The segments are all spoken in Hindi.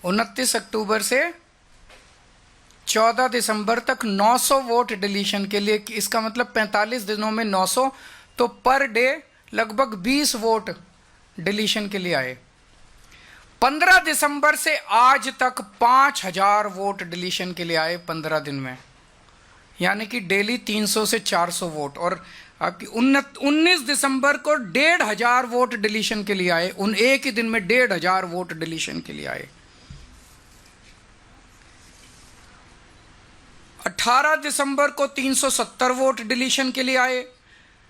29 अक्टूबर से 14 दिसंबर तक 900 वोट डिलीशन के लिए। इसका मतलब 45 दिनों में 900, तो पर डे लगभग 20 वोट डिलीशन के लिए आए। 15 दिसंबर से आज तक 5000 वोट डिलीशन के लिए आए 15 दिन में, यानी कि डेली 300 से 400 वोट। और 19 दिसंबर को 1500 वोट डिलीशन के लिए आए, उन एक ही दिन में 1500 वोट डिलीशन के लिए आए। 18 दिसंबर को 370 वोट डिलीशन के लिए आए,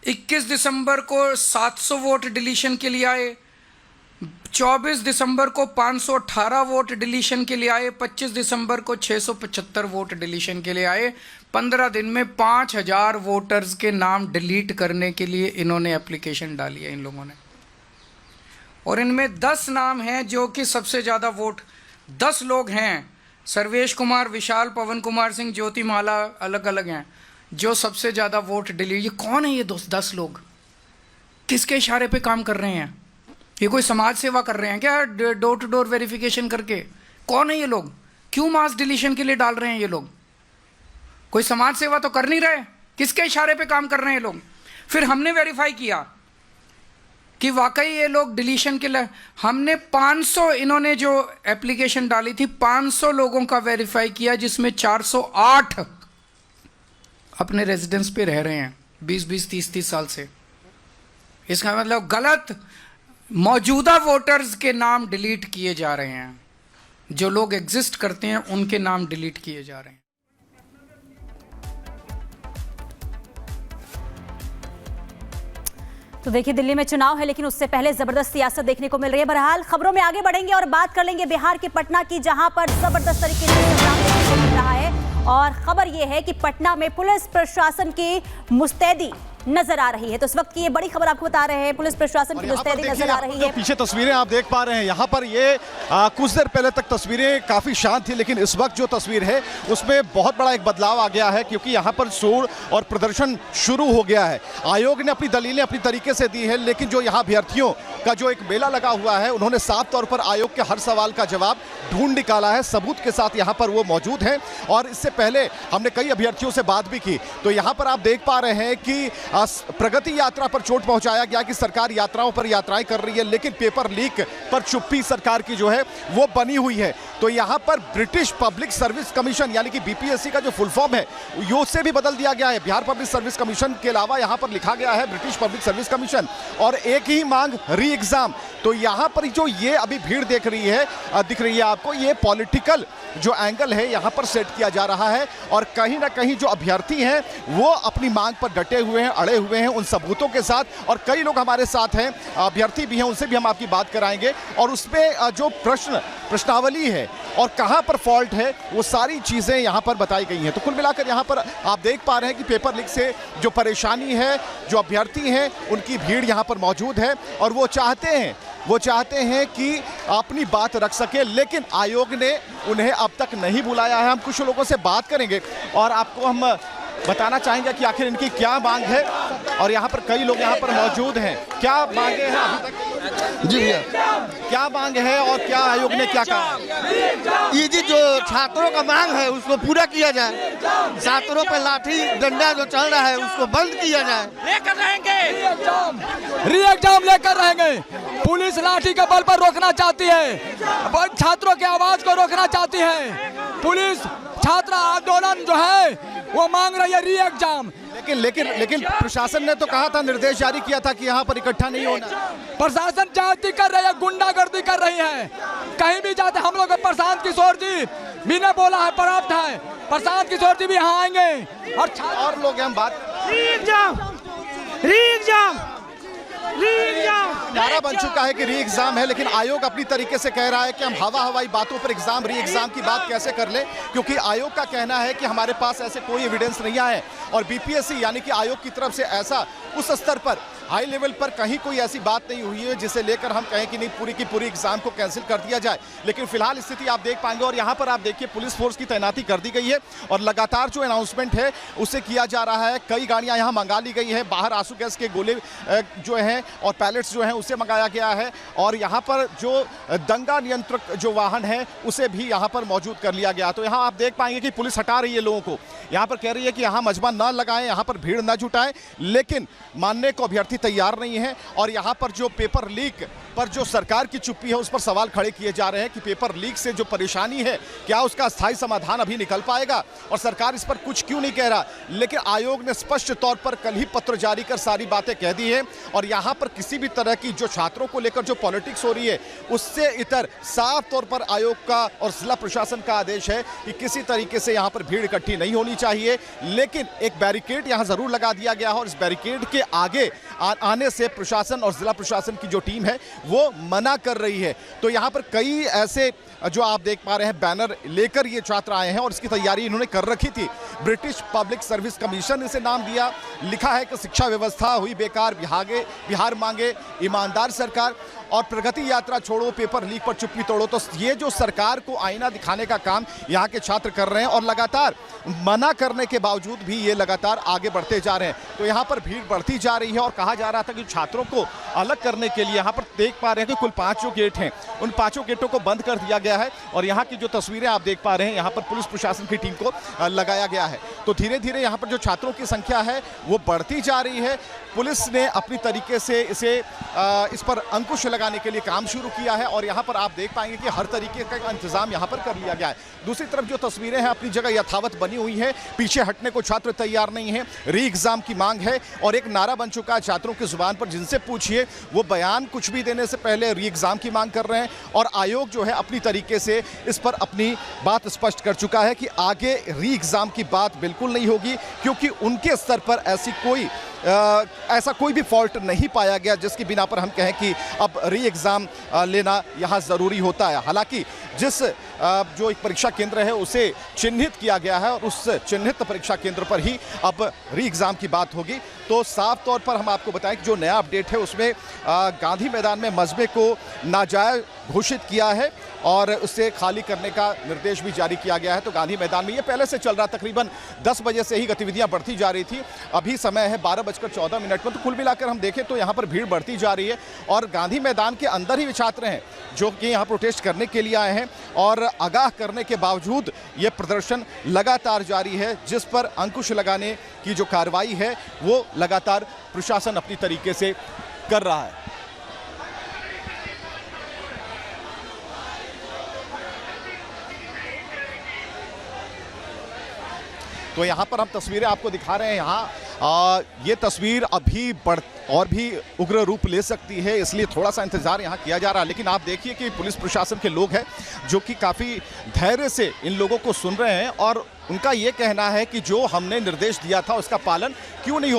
21 दिसंबर को 700 वोट डिलीशन के लिए आए, 24 दिसंबर को 518 वोट डिलीशन के लिए आए, 25 दिसंबर को 675 वोट डिलीशन के लिए आए। 15 दिन में 5000 वोटर्स के नाम डिलीट करने के लिए इन्होंने एप्लीकेशन डाली है इन लोगों ने। और इनमें 10 नाम हैं जो कि सबसे ज़्यादा वोट, 10 लोग हैं, सर्वेश कुमार, विशाल, पवन कुमार सिंह, ज्योति माला, अलग अलग हैं, जो सबसे ज़्यादा वोट डिलीट। ये कौन है ये 10 लोग? किसके इशारे पे काम कर रहे हैं? ये कोई समाज सेवा कर रहे हैं क्या डोर टू डोर वेरिफिकेशन करके? कौन है ये लोग? क्यों मास डिलीशन के लिए डाल रहे हैं ये लोग? कोई समाज सेवा तो कर नहीं रहे, किसके इशारे पे काम कर रहे हैं ये लोग? फिर हमने वेरीफाई किया कि वाकई ये लोग डिलीशन के लिए, हमने 500, इन्होंने जो एप्लीकेशन डाली थी 500 लोगों का वेरीफाई किया, जिसमें 408 अपने रेजिडेंस पे रह रहे हैं 20-20, 30-30 साल से। इसका मतलब गलत मौजूदा वोटर्स के नाम डिलीट किए जा रहे हैं, जो लोग एग्जिस्ट करते हैं उनके नाम डिलीट किए जा रहे हैं। तो देखिए, दिल्ली में चुनाव है, लेकिन उससे पहले जबरदस्त सियासत देखने को मिल रही है। बहरहाल खबरों में आगे बढ़ेंगे और बात कर लेंगे बिहार के पटना की, जहां पर जबरदस्त तरीके से संग्राम देखने को मिल रहा है। और खबर यह है कि पटना में पुलिस प्रशासन की मुस्तैदी नजर आ रही है। तो इस वक्त की ये बड़ी खबर आपको बता रहे हैं, पुलिस प्रशासन की मुस्तैदी नजर आ रही है। पीछे तस्वीरें आप देख पा रहे हैं, यहाँ पर ये कुछ देर पहले तक तस्वीरें काफी शांत थी, लेकिन इस वक्त जो तस्वीर है उसमें बहुत बड़ा एक बदलाव आ गया है, क्योंकि यहाँ पर शोर और प्रदर्शन शुरू हो गया है। आयोग ने अपनी दलीलें अपनी तरीके से दी है, लेकिन जो यहाँ अभ्यर्थियों का जो एक मेला लगा हुआ है, उन्होंने साफ तौर पर आयोग के हर सवाल का जवाब ढूंढ निकाला है, सबूत के साथ यहाँ पर वो मौजूद हैं। और इससे पहले हमने कई अभ्यर्थियों से बात भी की, तो यहाँ पर आप देख पा रहे हैं कि प्रगति यात्रा पर चोट पहुंचाया गया कि सरकार यात्राओं पर यात्राएं कर रही है, लेकिन पेपर लीक पर चुप्पी सरकार की जो है वो बनी हुई है। तो यहाँ पर ब्रिटिश पब्लिक सर्विस कमीशन यानी कि बीपीएससी का जो फुल फॉर्म है यो से भी बदल दिया गया है। बिहार पब्लिक सर्विस कमीशन के अलावा यहाँ पर लिखा गया है ब्रिटिश पब्लिक सर्विस कमीशन, और एक ही मांग री एग्जाम। तो यहाँ पर जो ये अभी भीड़ दिख रही है आपको, ये पॉलिटिकल जो एंगल है यहाँ पर सेट किया जा रहा है, और कहीं ना कहीं जो अभ्यर्थी हैं वो अपनी मांग पर डटे हुए हैं, अड़े हुए हैं उन सबूतों के साथ। और कई लोग हमारे साथ हैं, अभ्यर्थी भी हैं, उनसे भी हम आपकी बात कराएंगे, और उसमें जो प्रश्नावली है और कहां पर फॉल्ट है वो सारी चीजें यहां पर बताई गई हैं। तो कुल मिलाकर यहां पर आप देख पा रहे हैं कि पेपर लीक से जो परेशानी है, जो अभ्यर्थी हैं उनकी भीड़ यहां पर मौजूद है, और वो चाहते हैं कि अपनी बात रख सके, लेकिन आयोग ने उन्हें अब तक नहीं बुलाया है। हम कुछ लोगों से बात करेंगे और आपको हम बताना चाहेंगे कि आखिर इनकी क्या मांग है, और यहाँ पर कई लोग यहाँ पर मौजूद हैं। क्या मांगे हैं अभी तक? जी भैया, क्या मांग है और क्या आयोग ने क्या कहा? ये जी जो छात्रों का मांग है उसको पूरा किया जाए, छात्रों पर लाठी डंडा जो चल रहा है उसको बंद किया जाए। लेकर रहेंगे, री एग्जाम लेकर रहेंगे। पुलिस लाठी के बल पर रोकना चाहती है, छात्रों की आवाज को रोकना चाहती है। पुलिस छात्र आंदोलन जो है वो मांग रही है री एग्जाम। लेकिन प्रशासन ने तो कहा था, निर्देश जारी किया था कि यहाँ पर इकट्ठा नहीं होना। प्रशासन जाति कर रही है, गुंडागर्दी कर रही है, कहीं भी जाते। हम लोग प्रशांत किशोर जी भी ने बोला है पर्याप्त है, प्रशांत किशोर जी भी यहाँ आएंगे। और लोग हम बात नारा बन चुका है कि री एग्जाम है, लेकिन आयोग अपनी तरीके से कह रहा है कि हम हवाई बातों पर एग्जाम री एग्जाम की बात कैसे कर ले, क्योंकि आयोग का कहना है कि हमारे पास ऐसे कोई एविडेंस नहीं आए, और बीपीएससी यानी कि आयोग की तरफ से ऐसा उस स्तर पर हाई लेवल पर कहीं कोई ऐसी बात नहीं हुई है जिसे लेकर हम कहें कि नहीं पूरी की पूरी एग्जाम को कैंसिल कर दिया जाए, लेकिन फिलहाल स्थिति आप देख पाएंगे। और यहाँ पर आप देखिए पुलिस फोर्स की तैनाती कर दी गई है और लगातार जो अनाउंसमेंट है उसे किया जा रहा है। कई गाड़ियां यहाँ मंगा ली गई है, बाहर आंसू गैस के गोले जो हैं और पैलेट्स जो हैं उसे मंगाया गया है और यहाँ पर जो दंगा नियंत्रक जो वाहन है उसे भी यहाँ पर मौजूद कर लिया गया। तो यहाँ आप देख पाएंगे कि पुलिस हटा रही है लोगों को, यहाँ पर कह रही है कि यहाँ मजमा न लगाएं, यहाँ पर भीड़ न जुटाएं, लेकिन मानने को अभ्यर्थी तैयार नहीं है। और यहाँ पर जो पेपर लीक पर जो सरकार की चुप्पी है उस पर सवाल खड़े किए जा रहे हैं कि पेपर लीक से जो परेशानी है क्या उसका स्थायी समाधान अभी निकल पाएगा और सरकार इस पर कुछ क्यों नहीं कह रहा। लेकिन आयोग ने स्पष्ट तौर पर कल ही पत्र जारी कर सारी बातें कह दी है और यहाँ पर किसी भी तरह की जो छात्रों को लेकर जो पॉलिटिक्स हो रही है उससे इतर साफ तौर पर आयोग का और जिला प्रशासन का आदेश है कि किसी तरीके से यहाँ पर भीड़ इकट्ठी नहीं होनी चाहिए। लेकिन एक बैरिकेड यहाँ जरूर लगा दिया गया है और इस बैरिकेड के आगे आने से प्रशासन और जिला प्रशासन की जो टीम है वो मना कर रही है। तो यहाँ पर कई ऐसे जो आप देख पा रहे हैं बैनर लेकर ये छात्र आए हैं और इसकी तैयारी इन्होंने कर रखी थी। ब्रिटिश पब्लिक सर्विस कमीशन इसे नाम दिया, लिखा है कि शिक्षा व्यवस्था हुई बेकार, बिहार मांगे ईमानदार सरकार और प्रगति यात्रा छोड़ो, पेपर लीक पर चुप्पी तोड़ो। तो ये जो सरकार को आईना दिखाने का काम यहाँ के छात्र कर रहे हैं और लगातार मना करने के बावजूद भी ये लगातार आगे बढ़ते जा रहे हैं। तो यहाँ पर भीड़ बढ़ती जा रही है और कहा जा रहा था कि छात्रों को अलग करने के लिए यहाँ पर देख पा रहे हैं कि कुल 5 जो गेट हैं उन 5 गेटों को बंद कर दिया गया है और यहाँ की जो तस्वीरें आप देख पा रहे हैं यहाँ पर पुलिस प्रशासन की टीम को लगाया गया है। तो धीरे धीरे यहाँ पर जो छात्रों की संख्या है वो बढ़ती जा रही है। पुलिस ने अपनी तरीके से इस पर अंकुश लगाने के लिए काम शुरू किया है और यहाँ पर आप देख पाएंगे कि हर तरीके का इंतजाम यहाँ पर कर लिया गया है। दूसरी तरफ जो तस्वीरें हैं अपनी जगह यथावत बनी हुई है, पीछे हटने को छात्र तैयार नहीं है, री एग्जाम की मांग है और एक नारा बन चुका है छात्रों की जुबान पर, जिनसे पूछिए वो बयान कुछ भी देने से पहले री एग्जाम की मांग कर रहे हैं। और आयोग जो है अपनी तरीके से इस पर अपनी बात स्पष्ट कर चुका है कि आगे री एग्जाम की बात बिल्कुल नहीं होगी, क्योंकि उनके स्तर पर ऐसा कोई भी फॉल्ट नहीं पाया गया जिसकी बिना पर हम कहें कि अब री एग्जाम लेना यहाँ ज़रूरी होता है। हालांकि जिस जो एक परीक्षा केंद्र है उसे चिन्हित किया गया है और उस चिन्हित परीक्षा केंद्र पर ही अब री एग्जाम की बात होगी। तो साफ तौर पर हम आपको बताएं कि जो नया अपडेट है उसमें गांधी मैदान में मजमे को नाजायज घोषित किया है और उसे खाली करने का निर्देश भी जारी किया गया है। तो गांधी मैदान में ये पहले से चल रहा, तकरीबन 10 बजे से ही गतिविधियां बढ़ती जा रही थी। अभी समय है 12:14 में। तो कुल मिलाकर हम देखें तो यहाँ पर भीड़ बढ़ती जा रही है और गांधी मैदान के अंदर ही छात्र हैं जो कि यहाँ प्रोटेस्ट करने के लिए आए हैं और आगाह करने के बावजूद ये प्रदर्शन लगातार जारी है, जिस पर अंकुश लगाने की जो कार्रवाई है वो लगातार प्रशासन अपनी तरीके से कर रहा है। तो यहाँ पर हम तस्वीरें आपको दिखा रहे हैं। यहाँ ये तस्वीर अभी और भी उग्र रूप ले सकती है, इसलिए थोड़ा सा इंतजार यहाँ किया जा रहा है। लेकिन आप देखिए कि पुलिस प्रशासन के लोग हैं जो कि काफ़ी धैर्य से इन लोगों को सुन रहे हैं और उनका ये कहना है कि जो हमने निर्देश दिया था उसका पालन क्यों नहीं